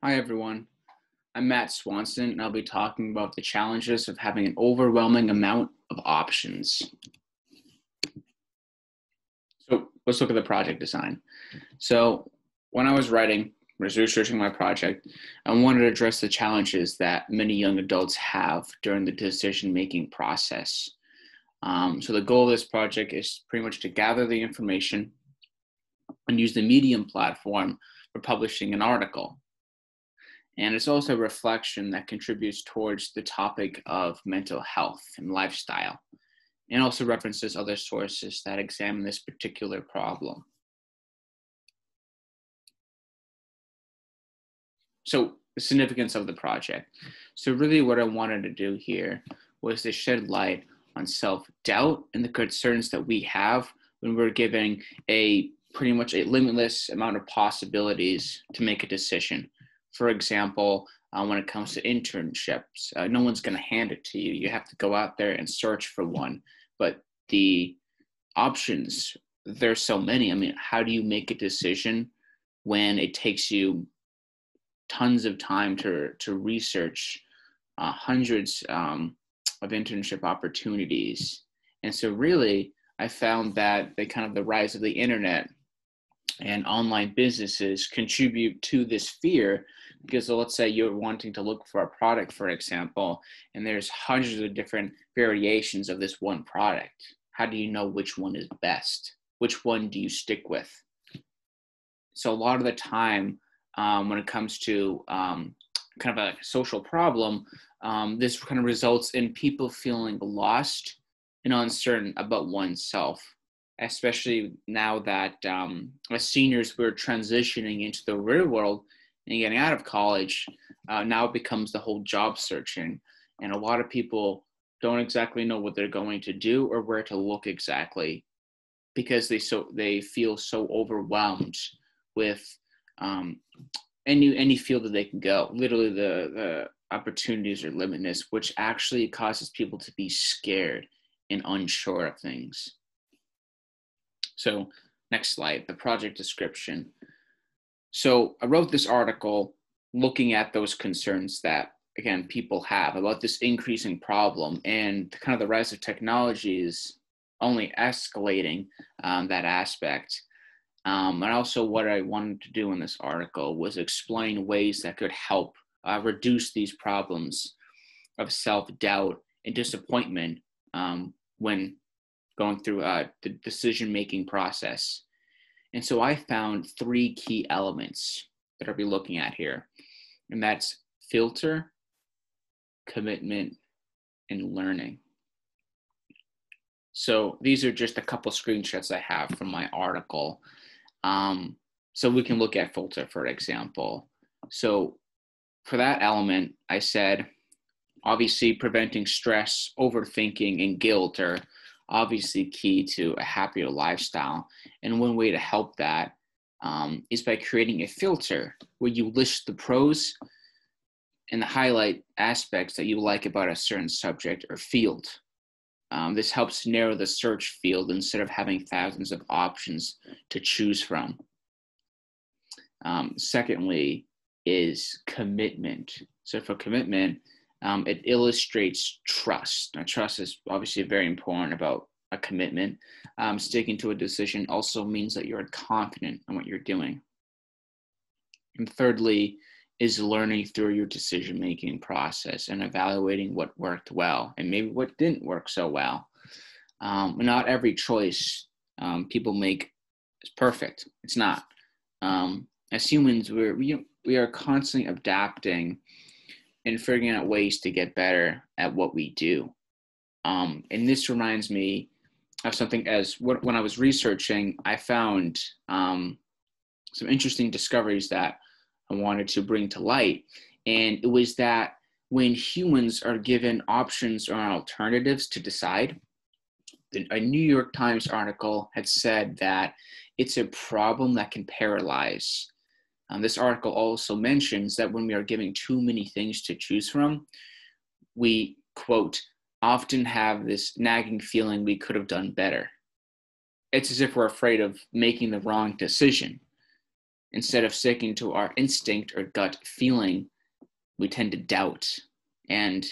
Hi, everyone. I'm Matt Swanson, and I'll be talking about the challenges of having an overwhelming amount of options. So let's look at the project design. So when I was researching my project, I wanted to address the challenges that many young adults have during the decision-making process. So the goal of this project is pretty much to gather the information and use the Medium platform for publishing an article. And it's also a reflection that contributes towards the topic of mental health and lifestyle, and also references other sources that examine this particular problem. So the significance of the project. So really what I wanted to do here was to shed light on self-doubt and the concerns that we have when we're giving pretty much a limitless amount of possibilities to make a decision. For example, when it comes to internships, no one's going to hand it to you. You have to go out there and search for one. But the options, there's so many. I mean, how do you make a decision when it takes you tons of time to research hundreds of internship opportunities? And so really, I found that the rise of the internet and online businesses contribute to this fear, because let's say you're wanting to look for a product, for example, and there's hundreds of different variations of this one product. How do you know which one is best? Which one do you stick with? So a lot of the time, when it comes to kind of a social problem, this kind of results in people feeling lost and uncertain about oneself, especially now that as seniors, we're transitioning into the real world and getting out of college. Now it becomes the whole job searching. And a lot of people don't exactly know what they're going to do or where to look exactly, because they feel so overwhelmed with any field that they can go. Literally the opportunities are limitless, which actually causes people to be scared and unsure of things. So next slide, the project description. So I wrote this article looking at those concerns that, again, people have about this increasing problem, and kind of the rise of technology is only escalating that aspect. And also what I wanted to do in this article was explain ways that could help reduce these problems of self-doubt and disappointment when going through the decision-making process. And so I found three key elements that I'll be looking at here, and that's filter, commitment, and learning. So these are just a couple screenshots I have from my article. So we can look at filter, for example. So for that element, I said, obviously preventing stress, overthinking, and guilt are obviously key to a happier lifestyle. And one way to help that is by creating a filter where you list the pros and the highlight aspects that you like about a certain subject or field. This helps narrow the search field instead of having thousands of options to choose from. Secondly is commitment. So for commitment, it illustrates trust. Now, trust is obviously very important about a commitment. Sticking to a decision also means that you're confident in what you're doing. And thirdly is learning through your decision-making process and evaluating what worked well and maybe what didn't work so well. Not every choice people make is perfect. It's not. As humans, we are constantly adapting and figuring out ways to get better at what we do. And this reminds me of something when I was researching, I found some interesting discoveries that I wanted to bring to light. And it was that when humans are given options or alternatives to decide, a New York Times article had said that it's a problem that can paralyze. This article also mentions that when we are given too many things to choose from, we, quote, often have this nagging feeling we could have done better. It's as if we're afraid of making the wrong decision. instead of sticking to our instinct or gut feeling, we tend to doubt. And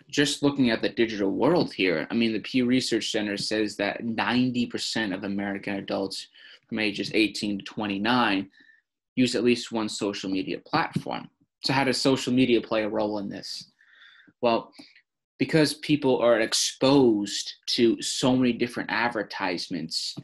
just looking at the digital world here, I mean, the Pew Research Center says that 90% of American adults from ages 18 to 29 use at least one social media platform. So how does social media play a role in this? Well, because people are exposed to so many different advertisements,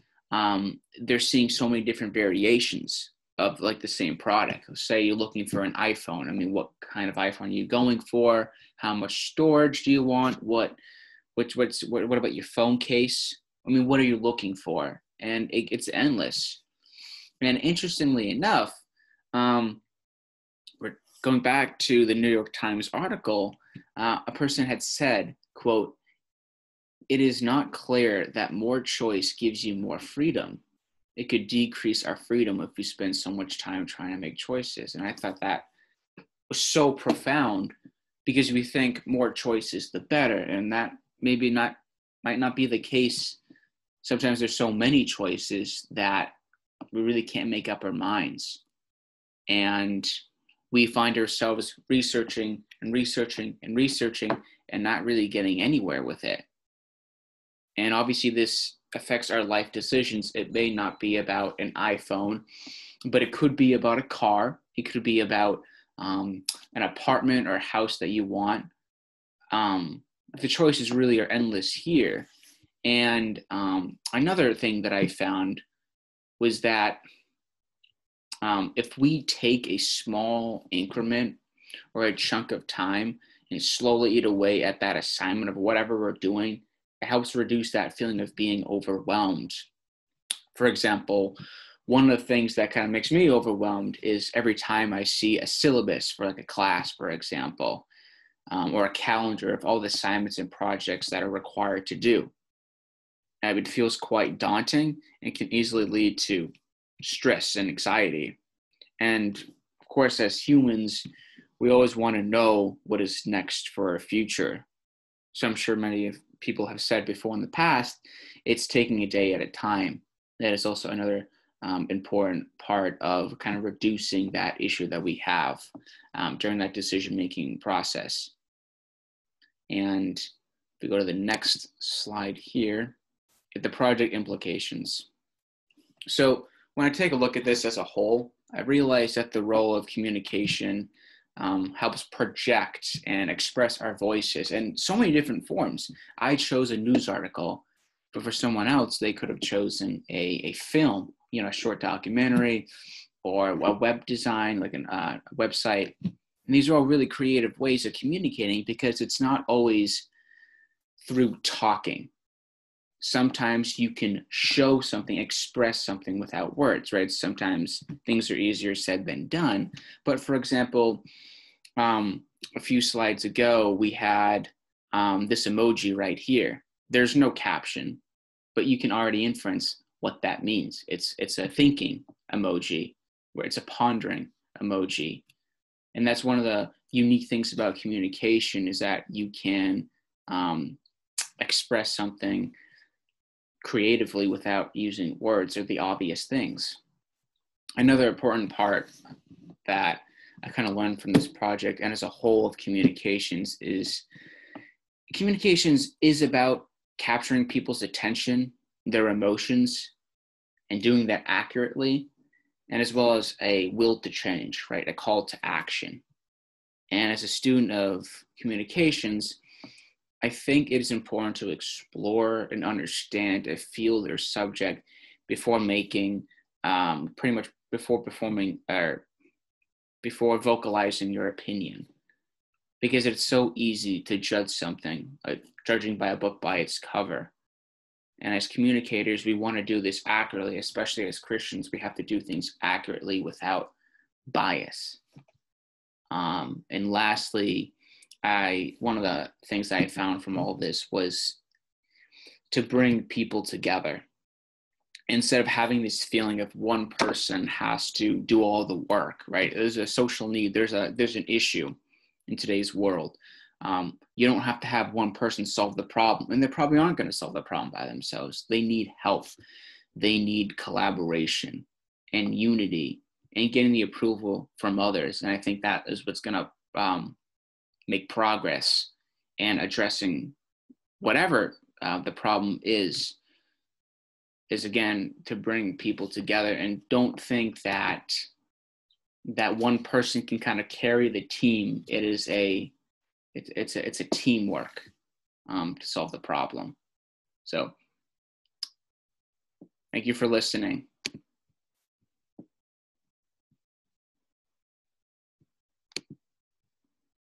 they're seeing so many different variations of like the same product. Say you're looking for an iPhone. I mean, what kind of iPhone are you going for? How much storage do you want? What about your phone case? I mean, what are you looking for? And it's endless. And interestingly enough, we're going back to the New York Times article. A person had said, quote, "It is not clear that more choice gives you more freedom. It could decrease our freedom if we spend so much time trying to make choices." And I thought that was so profound, because we think more choices the better, and that might not be the case. Sometimes there's so many choices that we really can't make up our minds, and we find ourselves researching and researching and researching and not really getting anywhere with it. And obviously this affects our life decisions. It may not be about an iPhone, but it could be about a car. It could be about an apartment or a house that you want. The choices really are endless here. And another thing that I found was that if we take a small increment or a chunk of time and slowly eat away at that assignment of whatever we're doing, it helps reduce that feeling of being overwhelmed. For example, one of the things that kind of makes me overwhelmed is every time I see a syllabus for like a class, for example, or a calendar of all the assignments and projects that are required to do. And it feels quite daunting and can easily lead to stress and anxiety. And of course, as humans, we always want to know what is next for our future. So I'm sure many people have said before in the past, it's taking a day at a time. That is also another important part of kind of reducing that issue that we have during that decision-making process. And if we go to the next slide here, the project implications. So when I take a look at this as a whole, I realize that the role of communication helps project and express our voices in so many different forms. I chose a news article, but for someone else, they could have chosen a film, a short documentary, or a web design, like a website. And these are all really creative ways of communicating, because it's not always through talking. Sometimes you can show something, express something without words, right? Sometimes things are easier said than done. But for example, a few slides ago, we had this emoji right here. There's no caption, but you can already inference what that means. It's a thinking emoji, where it's a pondering emoji. And that's one of the unique things about communication, is that you can express something creatively without using words or the obvious things. Another important part that I kind of learned from this project, and as a whole of communications is about capturing people's attention, their emotions, and doing that accurately, and as well as a will to change, right? A call to action. And as a student of communications, I think it is important to explore and understand a field or subject before making, before performing or before vocalizing your opinion, because it's so easy to judge something, judging by a book by its cover. And as communicators, we want to do this accurately, especially as Christians. We have to do things accurately without bias. And lastly, one of the things I found from all this was to bring people together. Instead of having this feeling of one person has to do all the work, right? There's a social need. There's an issue in today's world. You don't have to have one person solve the problem, and they probably aren't going to solve the problem by themselves. They need help. They need collaboration and unity and getting the approval from others. And I think that is what's going to make progress and addressing whatever the problem is again to bring people together. And don't think that one person can kind of carry the team. It's a teamwork to solve the problem. So thank you for listening.